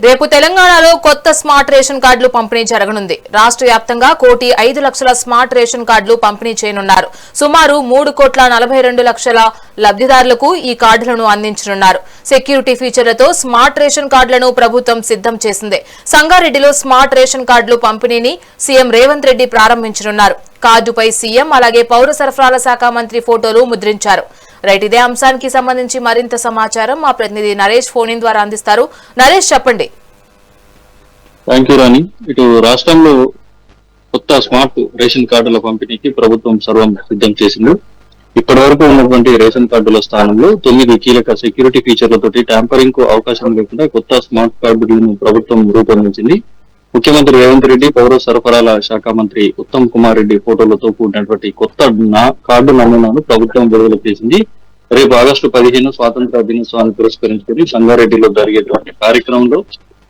రేపు తెలంగాణలో కొత్త స్మార్ట్ రేషన్ కార్డులు పంపిణీ జరగనుంది. రాష్ట్ర వ్యాప్తంగా 1,05,00,000 స్మార్ట్ రేషన్ కార్డులు పంపిణీ చేయనున్నారు. సుమారు 3,42,00,000 లబ్ధిదారులకు ఈ కార్డులను అందించనున్నారు. సెక్యూరిటీ ఫీచర్లతో స్మార్ట్ రేషన్ కార్డులను ప్రభుత్వం సిద్ధం చేసింది. సంగారెడ్డిలో స్మార్ట్ రేషన్ కార్డులు పంపిణీని సీఎం రేవంత్ రెడ్డి ప్రారంభించనున్నారు. కార్డుపై సీఎం అలాగే పౌర సరఫరాల శాఖ మంత్రి ఫోటోలు ముద్రించారు. రైట్, ఇదే అంశానికి సంబంధించి మరింత సమాచారం మా ప్రతినిధి నరేష్ ఫోన్ ఇన్ ద్వారా అందిస్తారు. నరేష్, చెప్పండి. థ్యాంక్ యూ రాణి. ఇటు రాష్ట్రంలో కొత్త స్మార్ట్ రేషన్ కార్డుల పంపిణీకి ప్రభుత్వం సర్వం సిద్ధం చేసింది. ఇప్పటి వరకు ఉన్నటువంటి రేషన్ కార్డుల స్థానంలో 9 కీలక సెక్యూరిటీ ఫీచర్లతోటి ట్యాంపరింగ్ కు అవకాశం లేకుండా కొత్త స్మార్ట్ కార్డులను ప్రభుత్వం రూపొందించింది. ముఖ్యమంత్రి రేవంత్ రెడ్డి, పౌర సరఫరాల శాఖ మంత్రి ఉత్తమ్ కుమార్ రెడ్డి ఫోటోలతో కూడినటువంటి కొత్త కార్డు నమూనాను ప్రభుత్వం విడుదల చేసింది. రేపు ఆగస్టు 15 స్వాతంత్ర దినోత్సవాన్ని పురస్కరించుకుని సంగారెడ్డిలో జరిగేటువంటి కార్యక్రమంలో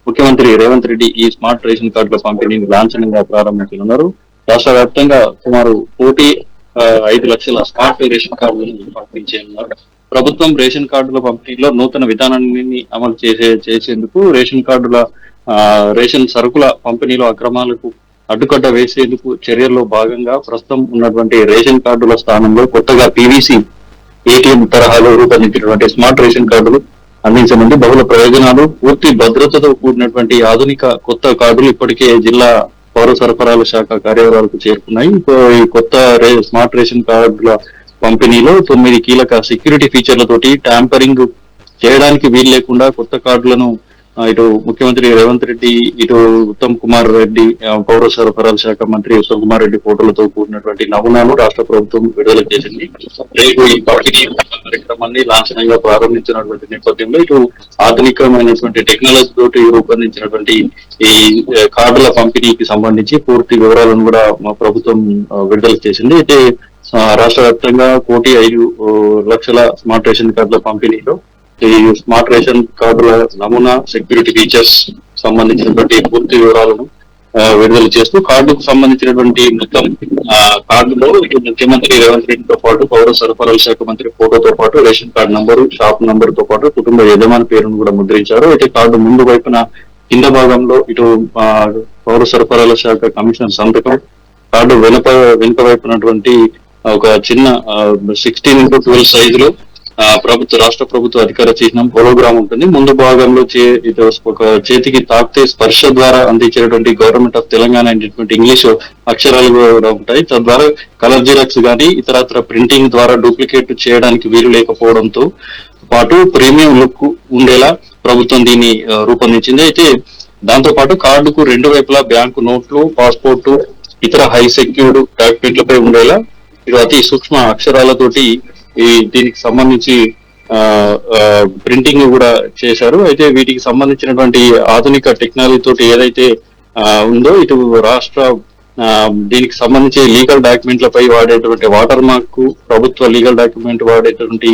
ముఖ్యమంత్రి రేవంత్ రెడ్డి ఈ స్మార్ట్ రేషన్ కార్డుల పంపిణీని లాంఛనంగా ప్రారంభించనున్నారు. రాష్ట్ర వ్యాప్తంగా సుమారు 1,05,00,000 స్మార్ట్ రేషన్ కార్డులను పంపిణీ చేయనున్నారు. ప్రభుత్వం రేషన్ కార్డుల పంపిణీలో నూతన విధానాన్ని అమలు చేసేందుకు రేషన్ సరుకుల పంపిణీలో అక్రమాలకు అడ్డుకట్ట వేసేందుకు చర్యల్లో భాగంగా ప్రస్తుతం ఉన్నటువంటి రేషన్ కార్డుల స్థానంలో కొత్తగా పీవీసీ ఏటీఎం తరహాలో రూపొందించినటువంటి స్మార్ట్ రేషన్ కార్డులు అందించనుంది. బహుళ ప్రయోజనాలు, పూర్తి భద్రతతో కూడినటువంటి ఆధునిక కొత్త కార్డులు ఇప్పటికే జిల్లా పౌర సరఫరాల శాఖ కార్యాలయాలకు చేరుకున్నాయి. ఈ కొత్త స్మార్ట్ రేషన్ కార్డుల పంపిణీలో 9 కీలక సెక్యూరిటీ ఫీచర్లతోటి ట్యాంపరింగ్ చేయడానికి వీలు లేకుండా కొత్త కార్డులను ఇటు ముఖ్యమంత్రి రేవంత్ రెడ్డి, ఇటు ఉత్తమ్ కుమార్ రెడ్డి, పౌర సరఫరాల శాఖ మంత్రి ఉత్తమ్ కుమార్ రెడ్డి ఫోటోలతో కూడినటువంటి నమూనాను రాష్ట్ర ప్రభుత్వం విడుదల చేసింది. రేపు ఈ పంపిణీ కార్యక్రమాన్ని లాంఛనంగా ప్రారంభించినటువంటి నేపథ్యంలో ఇటు ఆధునికమైనటువంటి టెక్నాలజీ తోటి రూపొందించినటువంటి ఈ కార్డుల పంపిణీకి సంబంధించి పూర్తి వివరాలను కూడా మా ప్రభుత్వం విడుదల చేసింది. అయితే రాష్ట్ర వ్యాప్తంగా 1,05,00,000 స్మార్ట్ రేషన్ కార్డుల పంపిణీలో ఈ స్మార్ట్ రేషన్ కార్డుల నమూనా, సెక్యూరిటీ ఫీచర్స్ సంబంధించినటువంటి పూర్తి వివరాలను విడుదల చేస్తూ కార్డుకు సంబంధించినటువంటి మొత్తం కార్డులో ముఖ్యమంత్రి రేవంత్ రెడ్డితో పాటు పౌర సరఫరాల శాఖ మంత్రి ఫోటోతో పాటు ration card number, shop number తో పాటు కుటుంబ యజమాని పేరును కూడా ముద్రించారు. అయితే కార్డు ముందు వైపున కింద భాగంలో ఇటు పౌర సరఫరాల శాఖ కమిషనర్ సంతకం, కార్డు వెనుక వైపునటువంటి ఒక చిన్న 16x12 సైజులో రాష్ట్ర ప్రభుత్వ అధికార చిహ్నం హోలోగ్రామ్ ఉంటుంది. ముందు భాగంలో ఒక చేతికి తాకితే స్పర్శ ద్వారా అందించేటువంటి గవర్నమెంట్ ఆఫ్ తెలంగాణ అనేటువంటి ఇంగ్లీష్ అక్షరాలు కూడా ఉంటాయి. తద్వారా కలర్ జిరాక్స్ కానీ ఇతరత్ర ప్రింటింగ్ ద్వారా డూప్లికేట్ చేయడానికి వీలు లేకపోవడంతో పాటు ప్రీమియం లుక్ ఉండేలా ప్రభుత్వం దీన్ని రూపొందించింది. అయితే దాంతో పాటు కార్డుకు 2 వైపులా బ్యాంకు నోట్లు, పాస్పోర్టు, ఇతర హై సెక్యూర్డ్ డాక్యుమెంట్లపై ఉండేలా ఇటు అతి సూక్ష్మ అక్షరాలతోటి దీనికి సంబంధించి ప్రింటింగ్ కూడా చేశారు. అయితే వీటికి సంబంధించినటువంటి ఆధునిక టెక్నాలజీ తోటి ఏదైతే ఉందో ఇటు రాష్ట్ర దీనికి సంబంధించి లీగల్ డాక్యుమెంట్లపై వాడేటువంటి వాటర్ మార్క్, ప్రభుత్వ లీగల్ డాక్యుమెంట్ వాడేటువంటి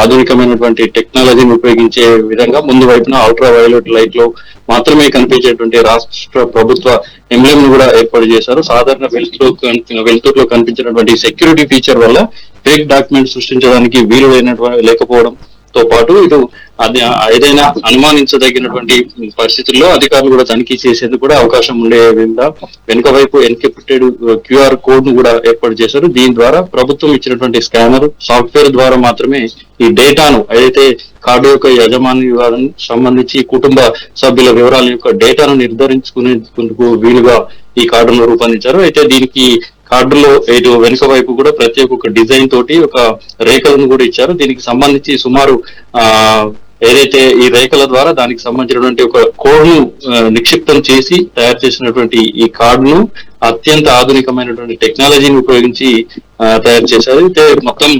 ఆధునికమైనటువంటి టెక్నాలజీని ఉపయోగించే విధంగా ముందు వైపున అల్ట్రా వైలెట్ లైట్ లో మాత్రమే కనిపించేటువంటి రాష్ట్ర ప్రభుత్వ ఎంబ్లెమ్ ను కూడా ఏర్పాటు చేశారు. సాధారణ వెలుతురులో కనిపించినటువంటి సెక్యూరిటీ ఫీచర్ వల్ల ఫేక్ డాక్యుమెంట్ సృష్టించడానికి వీలు లేకపోవడంతో పాటు ఇటు ఏదైనా అనుమానించదగినటువంటి పరిస్థితుల్లో అధికారులు కూడా తనిఖీ చేసేందుకు కూడా అవకాశం ఉండే విధంగా వెనుక వైపు ఎన్క్రిప్టెడ్ QR కోడ్ ను కూడా ఏర్పాటు చేశారు. దీని ద్వారా ప్రభుత్వం ఇచ్చినటువంటి స్కానర్ సాఫ్ట్వేర్ ద్వారా మాత్రమే ఈ డేటాను ఏదైతే కార్డు యొక్క యజమాని సంబంధించి కుటుంబ సభ్యుల వివరాల యొక్క డేటాను నిర్ధారించుకునేందుకు వీలుగా ఈ కార్డును రూపొందించారు. అయితే దీనికి కార్డులో ఇటు వెనుక వైపు కూడా ప్రత్యేక ఒక డిజైన్ తోటి ఒక రేఖలను కూడా ఇచ్చారు. దీనికి సంబంధించి సుమారు ఏదైతే ఈ రేఖల ద్వారా దానికి సంబంధించినటువంటి ఒక కోడ్ ను నిక్షిప్తం చేసి తయారు చేసినటువంటి ఈ కార్డును అత్యంత ఆధునికమైనటువంటి టెక్నాలజీని ఉపయోగించి తయారు చేశారు. అయితే మొత్తం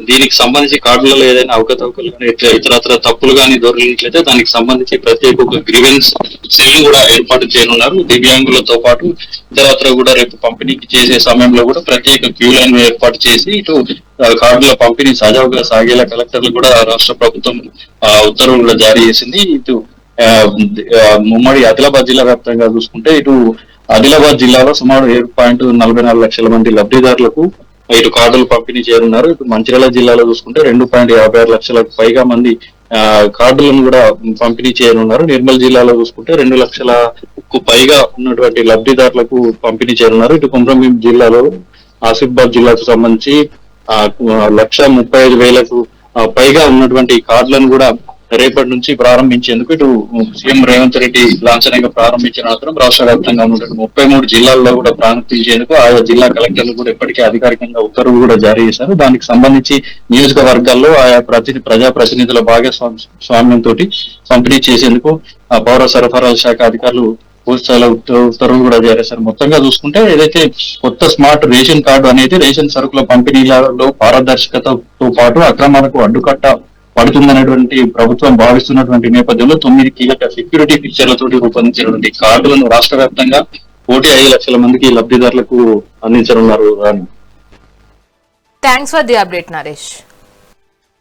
దీనికి సంబంధించి కార్డులలో ఏదైనా అవకతవకలు కానీ ఇతరత్ర తప్పులు కానీ దొరికినట్లయితే దానికి సంబంధించి ప్రత్యేక ఒక గ్రీవెన్స్ సెల్ కూడా ఏర్పాటు చేయనున్నారు. దివ్యాంగులతో పాటు ఇతరత్ర కూడా రేపు పంపిణీకి చేసే సమయంలో కూడా ప్రత్యేక క్యూ లైన్ ఏర్పాటు చేసి ఇటు కార్డుల పంపిణీ సజావుగా సాగేలా కలెక్టర్లు కూడా రాష్ట్ర ప్రభుత్వం ఉత్తర్వులు కూడా జారీ చేసింది. ఇటు ఉమ్మడి ఆదిలాబాద్ జిల్లా వ్యాప్తంగా చూసుకుంటే ఇటు ఆదిలాబాద్ జిల్లాలో సుమారు 7.44 లక్షల మంది లబ్ధిదారులకు ఇటు కార్డులు పంపిణీ చేయనున్నారు. ఇటు మంచిర్యాల జిల్లాలో చూసుకుంటే 2.56 లక్షలకు పైగా మంది కార్డులను కూడా పంపిణీ చేయనున్నారు. నిర్మల్ జిల్లాలో చూసుకుంటే 2 లక్షలకు పైగా ఉన్నటువంటి లబ్ధిదారులకు పంపిణీ చేయనున్నారు. ఇటు కుమ్రంభీం జిల్లాలో ఆసిఫాబాద్ జిల్లాకు సంబంధించి 1,35,000కు పైగా ఉన్నటువంటి కార్డులను కూడా రేపటి నుంచి ప్రారంభించేందుకు ఇటు సీఎం రేవంత్ రెడ్డి లాంఛనంగా ప్రారంభించిన అనంతరం రాష్ట్ర వ్యాప్తంగా ఉన్నటువంటి 33 జిల్లాల్లో కూడా ప్రారంభించేందుకు ఆయా జిల్లా కలెక్టర్లు కూడా ఇప్పటికే అధికారికంగా ఉత్తర్వులు కూడా జారీ చేశారు. దానికి సంబంధించి నియోజకవర్గాల్లో ఆయా ప్రజాప్రతినిధుల భాగస్వామ్యంతో పంపిణీ చేసేందుకు పౌర సరఫరాల శాఖ అధికారులు పూర్తిస్థాయిలో ఉత్తర్వులు కూడా జారీ చేశారు. మొత్తంగా చూసుకుంటే ఏదైతే కొత్త స్మార్ట్ రేషన్ కార్డు అనేది రేషన్ సరుకుల పంపిణీలలో పారదర్శకతతో పాటు అక్రమాలకు అడ్డుకట్ట పడుతుందనేటువంటి ప్రభుత్వం భావిస్తున్నటువంటి నేపథ్యంలో 9 కీలక సెక్యూరిటీ ఫీచర్లతోటి రూపొందించినటువంటి కార్డులను రాష్ట్ర వ్యాప్తంగా 1.5 లక్షల మందికి లబ్ధిదారులకు అందించనున్నారు. Thanks for the update Naresh.